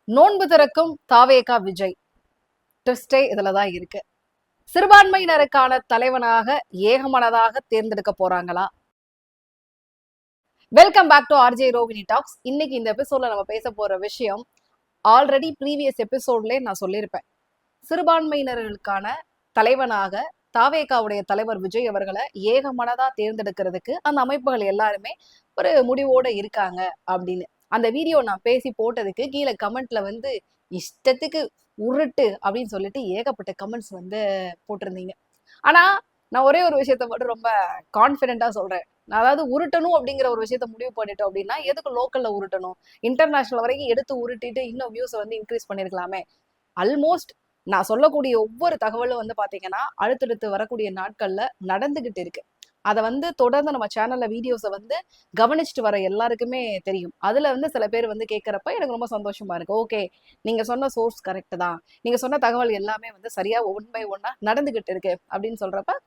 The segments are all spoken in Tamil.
நோன்பு திறக்கும் தாவேகா விஜய். ட்விஸ்டே இதுலதான் இருக்கு. சிறுபான்மையினருக்கான தலைவனாக ஏகமனதாக தேர்ந்தெடுக்க போறாங்களா? Welcome back to RJ Rovini talks. இன்னைக்கு இந்த எபிசோட்ல நம்ம பேச போற விஷயம் ஆல்ரெடி ப்ரீவியஸ் எபிசோட்ல நான் சொல்லியிருப்பேன். சிறுபான்மையினர்களுக்கான தலைவனாக தாவேகாவுடைய தலைவர் விஜய் அவர்களை ஏகமனதா தேர்ந்தெடுக்கிறதுக்கு அந்த அமைப்புகள் எல்லாருமே ஒரு முடிவோட இருக்காங்க அப்படின்னு அந்த வீடியோ நான் பேசி போட்டதுக்கு கீழே கமெண்ட்ல வந்து இஷ்டத்துக்கு உருட்டு அப்படின்னு சொல்லிட்டு ஏகப்பட்ட கமெண்ட்ஸ் வந்து போட்டிருந்தீங்க. ஆனா நான் ஒரே ஒரு விஷயத்த மட்டும் ரொம்ப கான்பிடென்டா சொல்றேன். அதாவது உருட்டணும் அப்படிங்கிற ஒரு விஷயத்த முடிவு பண்ணிட்டோம் அப்படின்னா எதுக்கு லோக்கல்ல உருட்டணும்? இன்டர்நேஷனல் வரைக்கும் எடுத்து உருட்டிட்டு இன்னும் வியூஸ் வந்து இன்க்ரீஸ் பண்ணிருக்கலாமே. ஆல்மோஸ்ட் நான் சொல்லக்கூடிய ஒவ்வொரு தகவலும் வந்து பாத்தீங்கன்னா அடுத்தடுத்து வரக்கூடிய நாட்கள்ல நடந்துகிட்டு இருக்கு. அதை வந்து தொடர்ந்து நம்ம சேனல்ல வீடியோஸை வந்து கவனிச்சுட்டு வர எல்லாருக்குமே தெரியும். அதுல வந்து சில பேர் வந்து கேட்கறப்ப எனக்கு ரொம்ப சந்தோஷமா இருக்கு. ஓகே, நீங்க சொன்ன சோர்ஸ் கரெக்ட் தான், நீங்க சொன்ன தகவல் எல்லாமே வந்து சரியா ஒன் பை ஒன்னா நடந்துகிட்டு இருக்கு அப்படின்னு சொல்றப்ப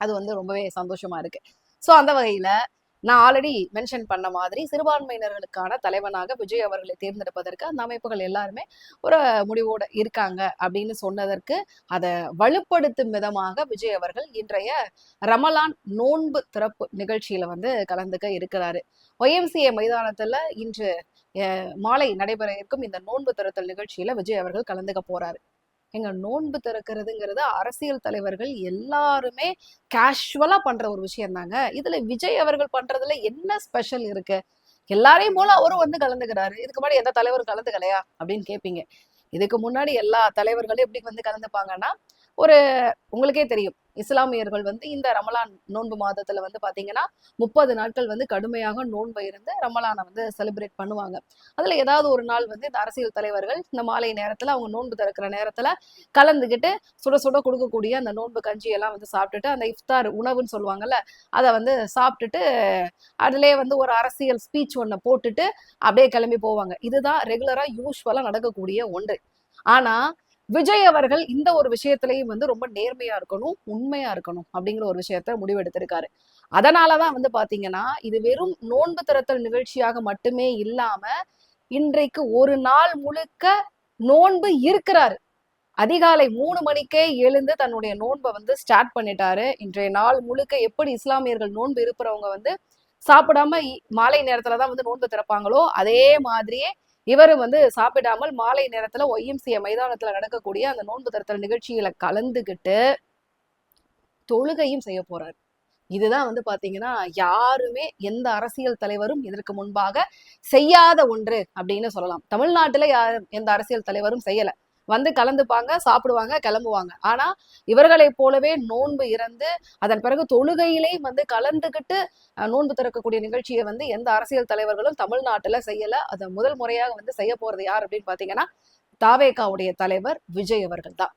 அது வந்து ரொம்பவே சந்தோஷமா இருக்கு. ஸோ அந்த வகையில நான் ஆல்ரெடி மென்ஷன் பண்ண மாதிரி சிறுபான்மையினர்களுக்கான தலைவனாக விஜய் அவர்களை தேர்ந்தெடுப்பதற்கு அந்த அமைப்புகள் எல்லாருமே ஒரு முடிவோட இருக்காங்க அப்படின்னு சொன்னதற்கு அதை வலுப்படுத்தும் விதமாக விஜய் அவர்கள் இன்றைய ரமலான் நோன்பு திறப்பு நிகழ்ச்சியில வந்து கலந்துக்க இருக்கிறாரு. ஒய்எம்சிஏ மைதானத்துல இன்று மாலை நடைபெற இருக்கும் இந்த நோன்பு திறத்தல் நிகழ்ச்சியில விஜய் அவர்கள் கலந்துக்க போறாரு. எங்க நோன்பு திறக்கிறதுங்கிறது அரசியல் தலைவர்கள் எல்லாருமே கேஷுவலா பண்ற ஒரு விஷயம் தாங்க. இதுல விஜய் அவர்கள் பண்றதுல என்ன ஸ்பெஷல் இருக்கு? எல்லாரையும் போல அவரும் வந்து கலந்துக்கிறாரு. இதுக்கு முன்னாடி எந்த தலைவரும் கலந்துக்கலையா அப்படின்னு கேட்பீங்க. இதுக்கு முன்னாடி எல்லா தலைவர்களும் எப்படி வந்து கலந்துப்பாங்கன்னா, ஒரு உங்களுக்கே தெரியும், இஸ்லாமியர்கள் வந்து இந்த ரமலான் நோன்பு மாதத்துல வந்து பாத்தீங்கன்னா 30 நாட்கள் வந்து கடுமையாக நோன்பு இருந்து ரமலானை வந்து செலிப்ரேட் பண்ணுவாங்க. அதுல ஏதாவது ஒரு நாள் வந்து இந்த அரசியல் தலைவர்கள் இந்த மாலை நேரத்துல அவங்க நோன்பு திறக்கிற நேரத்துல கலந்துக்கிட்டு சுட சுட கொடுக்கக்கூடிய அந்த நோன்பு கஞ்சி எல்லாம் வந்து சாப்பிட்டுட்டு அந்த இஃப்தார் உணவுன்னு சொல்லுவாங்கல்ல, அதை வந்து சாப்பிட்டுட்டு அதுலயே வந்து ஒரு அரசியல் ஸ்பீச் ஒன்ன போட்டுட்டு அப்படியே கிளம்பி போவாங்க. இதுதான் ரெகுலரா யூஸ்வலா நடக்கக்கூடிய ஒன்று. ஆனா விஜய் அவர்கள் இந்த ஒரு விஷயத்திலையும் வந்து ரொம்ப நேர்மையா இருக்கணும், உண்மையா இருக்கணும் அப்படிங்கிற ஒரு விஷயத்த முடிவெடுத்திருக்காரு. அதனாலதான் வந்து பாத்தீங்கன்னா இது வெறும் நோன்பு திறத்தல் நிகழ்ச்சியாக மட்டுமே இல்லாம இன்றைக்கு ஒரு நாள் முழுக்க நோன்பு இருக்கிறாரு. அதிகாலை 3 மணிக்கே எழுந்து தன்னுடைய நோன்பை வந்து ஸ்டார்ட் பண்ணிட்டாரு. இன்றைய நாள் முழுக்க எப்படி இஸ்லாமியர்கள் நோன்பு இருப்பவங்க வந்து சாப்பிடாம மாலை நேரத்துலதான் வந்து நோன்பு திறப்பாங்களோ அதே மாதிரியே இவரும் வந்து சாப்பிடாமல் மாலை நேரத்துல ஒய்எம்சிஏ மைதானத்துல நடக்கக்கூடிய அந்த நோன்பு திறத்தல் நிகழ்ச்சியில கலந்துகிட்டு தொழுகையும் செய்ய போறாரு. இதுதான் வந்து பாத்தீங்கன்னா யாருமே எந்த அரசியல் தலைவரும் இதற்கு முன்பாக செய்யாத ஒன்று அப்படின்னு சொல்லலாம். தமிழ்நாட்டுல எந்த அரசியல் தலைவரும் செய்யல. வந்து கலந்துப்பாங்க, சாப்பிடுவாங்க, கிளம்புவாங்க. ஆனா இவர்களை போலவே நோன்பு இறந்து அதன் பிறகு தொழுகையிலே வந்து கலந்துகிட்டு நோன்பு திறக்கக்கூடிய நிகழ்ச்சியை வந்து எந்த அரசியல் தலைவர்களும் தமிழ்நாட்டுல செய்யல. அதை முதல் முறையாக வந்து செய்ய போறது யார் அப்படின்னு பாத்தீங்கன்னா தாவேகாவுடைய தலைவர் விஜய் அவர்கள் தான்.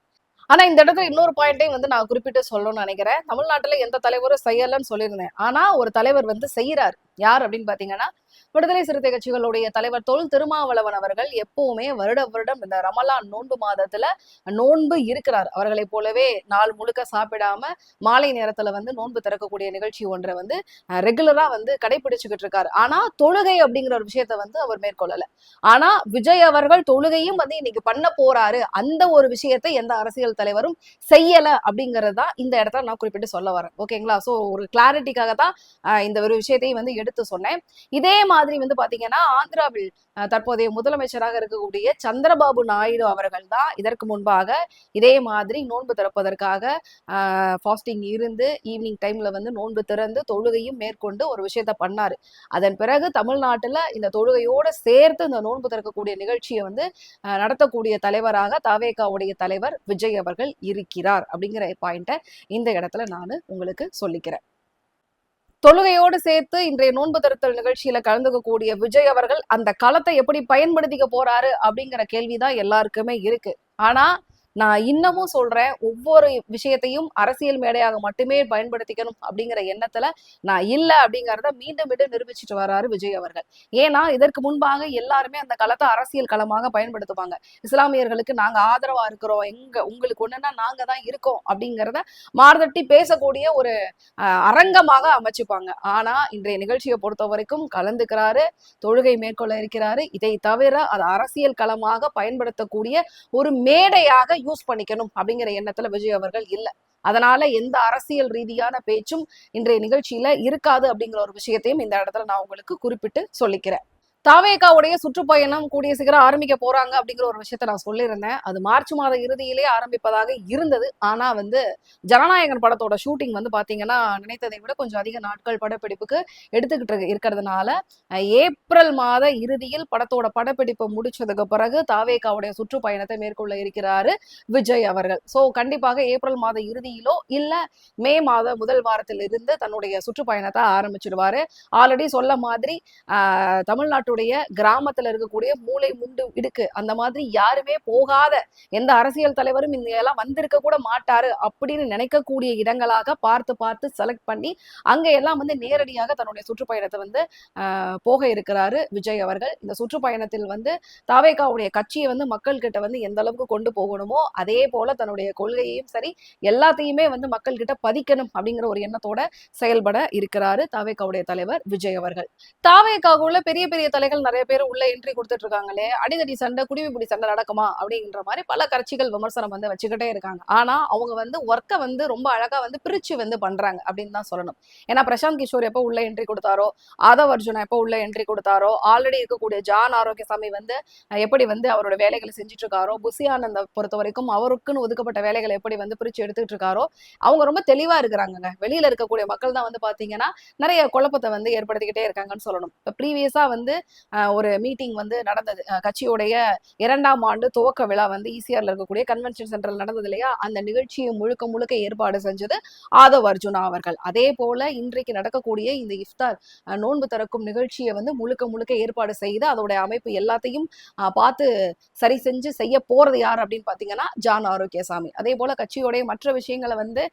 ஆனா இந்த இடத்துல இன்னொரு பாயிண்டையும் வந்து நான் குறிப்பிட்டு சொல்லணும்னு நினைக்கிறேன். தமிழ்நாட்டுல எந்த தலைவரும் செய்யலன்னு சொல்லியிருந்தேன். ஆனா ஒரு தலைவர் வந்து செய்யறாரு. யார் அப்படின்னு பாத்தீங்கன்னா விடுதலை சிறுத்தை கட்சிகளுடைய தலைவர் தொல் திருமாவளவன் அவர்கள் எப்பவுமே வருடம் இந்த ரமலான் நோன்பு மாதத்துல நோன்பு இருக்கிறார். அவர்களை போலவே நாள் முழுக்க சாப்பிடாம மாலை நேரத்துல வந்து நோன்பு திறக்கக்கூடிய நிகழ்ச்சி ஒன்றை வந்து ரெகுலரா வந்து கடைபிடிச்சுக்கிட்டு இருக்காரு. ஆனா தொழுகை அப்படிங்கிற ஒரு விஷயத்த வந்து அவர் மேற்கொள்ளல. ஆனா விஜய் அவர்கள் தொழுகையும் வந்து இன்னைக்கு பண்ண போறாரு. அந்த ஒரு விஷயத்தை எந்த அரசியல் தலைவரும் செய்யல அப்படிங்கிறது தான் இந்த இடத்துல நான் குறிப்பிட்டு சொல்ல வரேன். ஓகேங்களா? சோ ஒரு கிளாரிட்டிக்காக தான் இந்த ஒரு விஷயத்தையும் வந்து எடுத்து சொன்னேன். இதே மாதிரி வந்து பாத்தீங்கன்னா ஆந்திராவில் தற்போதைய முதலமைச்சராக இருக்கக்கூடிய சந்திரபாபு நாயுடு அவர்கள் தான் இதற்கு முன்பாக இதே மாதிரி நோன்பு திறப்பதற்காக ஃபாஸ்டிங் இருந்து ஈவினிங் டைம்ல வந்து நோன்பு திறந்து தொழுகையும் மேற்கொண்டு ஒரு விஷயத்த பண்ணாரு. அதன் பிறகு தமிழ்நாட்டுல இந்த தொழுகையோட சேர்த்து இந்த நோன்பு திறக்கக்கூடிய நிகழ்ச்சியை வந்து நடத்தக்கூடிய தலைவராக தவேகாவுடைய தலைவர் விஜய் அவர்கள் இருக்கிறார் அப்படிங்கிற பாயிண்ட இந்த இடத்துல நான் உங்களுக்கு சொல்லிக்கிறேன். தொழுகையோடு சேர்த்து இன்றைய நோன்பு திறத்தல் நிகழ்ச்சியில கலந்துக்கக்கூடிய விஜய் அவர்கள் அந்த களத்தை எப்படி பயன்படுத்திக்க போறாரு அப்படிங்கிற கேள்விதான் எல்லாருக்குமே இருக்கு. ஆனா நான் இன்னமும் சொல்றேன், ஒவ்வொரு விஷயத்தையும் அரசியல் மேடையாக மட்டுமே பயன்படுத்திக்கணும் அப்படிங்கிற எண்ணத்துல நான் இல்ல அப்படிங்கறத மீண்டும் மீண்டும் நிரூபிச்சுட்டு வராரு விஜய் அவர்கள். ஏன்னா இதற்கு முன்பாக எல்லாருமே அந்த களத்தை அரசியல் களமாக பயன்படுத்துவாங்க. இஸ்லாமியர்களுக்கு நாங்க ஆதரவா இருக்கிறோம், உங்களுக்கு ஒண்ணுன்னா நாங்க தான் இருக்கோம் அப்படிங்கிறத மார்தட்டி பேசக்கூடிய ஒரு அரங்கமாக அமைச்சுப்பாங்க. ஆனா இன்றைய நிகழ்ச்சியை பொறுத்த வரைக்கும் கலந்துக்கிறாரு, தொழுகை மேற்கொள்ள இருக்கிறாரு. இதை தவிர அது அரசியல் களமாக பயன்படுத்தக்கூடிய ஒரு மேடையாக யூஸ் பண்ணிக்கணும் அப்படிங்கிற எண்ணத்துல விஜய் அவர்கள் இல்ல. அதனால எந்த அரசியல் ரீதியான பேச்சும் இன்றைய நிகழ்ச்சியில இருக்காது அப்படிங்கிற ஒரு விஷயத்தையும் இந்த இடத்துல நான் உங்களுக்கு குறிப்பிட்டு சொல்லிக்கிறேன். தாவேகாவுடைய சுற்றுப்பயணம் கூடிய சீக்கிரம் ஆரம்பிக்க போறாங்க அப்படிங்கிற ஒரு விஷயத்த நான் சொல்லியிருந்தேன். அது மார்ச் மாத இறுதியிலே ஆரம்பிப்பதாக இருந்தது. ஆனா ஜனநாயகன் படத்தோட ஷூட்டிங் பாத்தீங்கன்னா நினைத்ததை விட கொஞ்சம் அதிக நாட்கள் படப்பிடிப்புக்கு எடுத்துக்கிட்டு இருக்கிறதுனால ஏப்ரல் மாத இறுதியில் படத்தோட படப்பிடிப்பு முடிச்சதுக்கு பிறகு தாவேகாவுடைய சுற்றுப்பயணத்தை மேற்கொள்ள இருக்கிறாரு விஜய் அவர்கள். சோ கண்டிப்பாக ஏப்ரல் மாத இறுதியிலோ இல்ல மே மாத முதல் வாரத்தில் இருந்து தன்னுடைய சுற்றுப்பயணத்தை ஆரம்பிச்சிடுவாரு. ஆல்ரெடி சொல்ல மாதிரி தமிழ்நாட்டு கிராமத்துல இருக்கக்கூடிய மூளை முண்டு இடுக்கு அந்த மாதிரி யாருமே போகாத எந்த அரசியல் தலைவரும் இங்க எல்லாம் வந்திருக்க கூட மாட்டாரு அப்படின்னு நினைக்கக்கூடிய இடங்களாக பார்த்து பார்த்து செலக்ட் பண்ணி அங்க எல்லாம் நேரடியாக தன்னுடைய சுற்றுப்பயணத்தை போக இருக்கிறாரு விஜய் அவர்கள். இந்த சுற்றுப்பயணத்தில் தாவேகாவுடைய கட்சியை மக்கள் கிட்ட எந்த அளவுக்கு கொண்டு போகணுமோ அதே போல தன்னுடைய கொள்கையையும் சரி எல்லாத்தையுமே மக்கள் கிட்ட பதிக்கணும் அப்படிங்கிற ஒரு எண்ணத்தோட செயல்பட இருக்கிறாரு தாவேகாவுடைய தலைவர் விஜய் அவர்கள். தாவேகாவுல பெரிய பெரிய நிறைய பேர் உள்ள என்ட்ரி கொடுத்துட்டு இருக்காங்களே, அடிதடி சண்டை குடிமிப்பிடி சண்டை நடக்குமா அப்படின்ற மாதிரி பல கட்சிகள் விமர்சனம் வச்சுக்கிட்டே இருக்காங்க. ஆனா அவங்க ஒர்க்கை ரொம்ப அழகா பிரிச்சு பண்றாங்க அப்படின்னு தான் சொல்லணும். ஏன்னா பிரசாந்த் கிஷோர் எப்போ உள்ள என்ட்ரி கொடுத்தாரோ, ஆதவ் அர்ஜுனா எப்போ உள்ள என்ட்ரி கொடுத்தாரோ, ஆல்ரெடி இருக்கக்கூடிய ஜான் ஆரோக்கியசாமி எப்படி அவரோட வேலைகளை செஞ்சுட்டு இருக்காரோ, புசி ஆனந்த பொறுத்த வரைக்கும் அவருக்குன்னு ஒதுக்கப்பட்ட வேலைகளை எப்படி பிரிச்சு எடுத்துட்டு இருக்காரோ, அவங்க ரொம்ப தெளிவா இருக்கிறாங்க. வெளியில இருக்கக்கூடிய மக்கள் தான் பாத்தீங்கன்னா நிறைய குழப்பத்தை ஏற்படுத்திக்கிட்டே இருக்காங்கன்னு சொல்லணும். இப்ப ப்ரீவியஸா ஒரு மீட்டிங் நடந்தது. கட்சியுடைய 2ஆம் ஆண்டு துவக்க விழா ஈசிஆர்ல இருக்கக்கூடிய கன்வென்ஷன் சென்டர்ல நடந்தது இல்லையா, அந்த நிகழ்ச்சியை முழுக்க முழுக்க ஏற்பாடு செஞ்சது ஆதவ் அர்ஜுனா அவர்கள். அதே போல இன்றைக்கு நடக்கக்கூடிய இந்த இஃப்தார் நோன்பு திறக்கும் நிகழ்ச்சியை முழுக்க முழுக்க ஏற்பாடு செய்து அதோட அமைப்பு எல்லாத்தையும் பார்த்து சரி செஞ்சு செய்ய போறது யார் அப்படின்னு பாத்தீங்கன்னா ஜான் ஆரோக்கியசாமி. அதே போல கட்சியோடைய மற்ற விஷயங்களை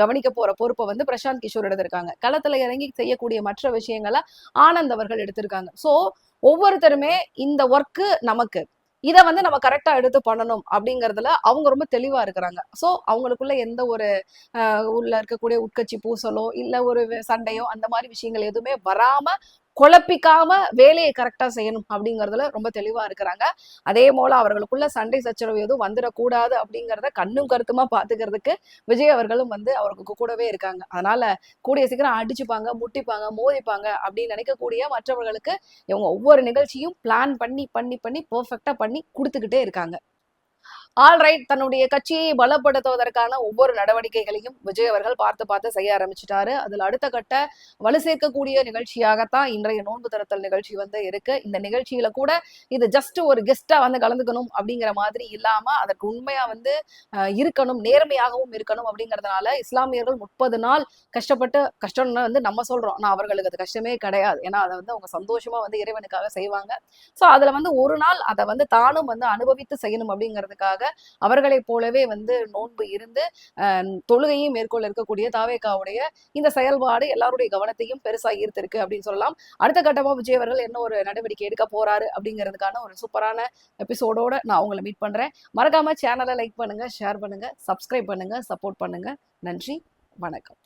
கவனிக்க போற பொறுப்பை பிரசாந்த் கிஷோர் எடுத்திருக்காங்க. களத்துல இறங்கி செய்யக்கூடிய மற்ற விஷயங்களை ஆனந்த் அவர்கள் எடுத்திருக்காங்க. சோ ஒவ்வொருத்தருமே இந்த ஒர்க்கு நமக்கு இதை நம்ம கரெக்டா எடுத்து பண்ணணும் அப்படிங்கறதுல அவங்க ரொம்ப தெளிவா இருக்கிறாங்க. சோ அவங்களுக்குள்ள எந்த ஒரு உள்ள இருக்கக்கூடிய உட்கட்சி பூசலோ இல்ல ஒரு சண்டையோ அந்த மாதிரி விஷயங்கள் எதுவுமே வராம குழப்பிக்காம வேலையை கரெக்டா செய்யணும் அப்படிங்கறதுல ரொம்ப தெளிவா இருக்கிறாங்க. அதே போல அவர்களுக்குள்ள சண்டை சச்சரவு எதுவும் வந்துடக்கூடாது அப்படிங்கிறத கண்ணும் கருத்துமா பாத்துக்கிறதுக்கு விஜய் அவர்களும் அவருக்கு கூடவே இருக்காங்க. அதனால கூடிய சீக்கிரம் அடிச்சுப்பாங்க, முட்டிப்பாங்க, மோதிப்பாங்க அப்படின்னு நினைக்கக்கூடிய மற்றவர்களுக்கு இவங்க ஒவ்வொரு நிகழ்ச்சியும் பிளான் பண்ணி பண்ணி பண்ணி பெர்ஃபெக்டா பண்ணி கொடுத்துக்கிட்டே இருக்காங்க. ஆல்ரைட், தன்னுடைய கட்சியை பலப்படுத்துவதற்கான ஒவ்வொரு நடவடிக்கைகளையும் விஜய் அவர்கள் பார்த்து பார்த்து செய்ய ஆரம்பிச்சுட்டாரு. அதுல அடுத்த கட்ட வலு சேர்க்கக்கூடிய நிகழ்ச்சியாகத்தான் இன்றைய நோன்பு திறத்தல் நிகழ்ச்சி இருக்கு. இந்த நிகழ்ச்சியில கூட இது ஜஸ்ட் ஒரு கெஸ்டா கலந்துக்கணும் அப்படிங்கிற மாதிரி இல்லாம அதற்கு உண்மையா இருக்கணும், நேர்மையாகவும் இருக்கணும் அப்படிங்கறதுனால இஸ்லாமியர்கள் 30 நாள் கஷ்டம்னு நம்ம சொல்றோம், ஆனா அவர்களுக்கு அது கஷ்டமே கிடையாது. ஏன்னா அதை அவங்க சந்தோஷமா இறைவனுக்காக செய்வாங்க. சோ அதுல ஒரு நாள் அதை தானும் அனுபவித்து செய்யணும் அப்படிங்கிறதுக்காக அவர்களை போலவே நோன்பு இருந்து தொழுகையும் மேற்கொள்ள இருக்கக்கூடிய தாவேகாவுடைய இந்த செயல்பாடு எல்லாருடைய கவனத்தையும் பெருசா ஈர்த்திருக்கு அப்படின்னு சொல்லலாம். அடுத்த கட்டமா விஜய் அவர்கள் என்ன ஒரு நடவடிக்கை எடுக்க போறாரு அப்படிங்கிறதுக்கான ஒரு சூப்பரான எபிசோடோட நான் உங்களை மீட் பண்றேன். மறக்காம சேனலை லைக் பண்ணுங்க, ஷேர் பண்ணுங்க, சப்ஸ்கிரைப் பண்ணுங்க, சப்போர்ட் பண்ணுங்க. நன்றி, வணக்கம்.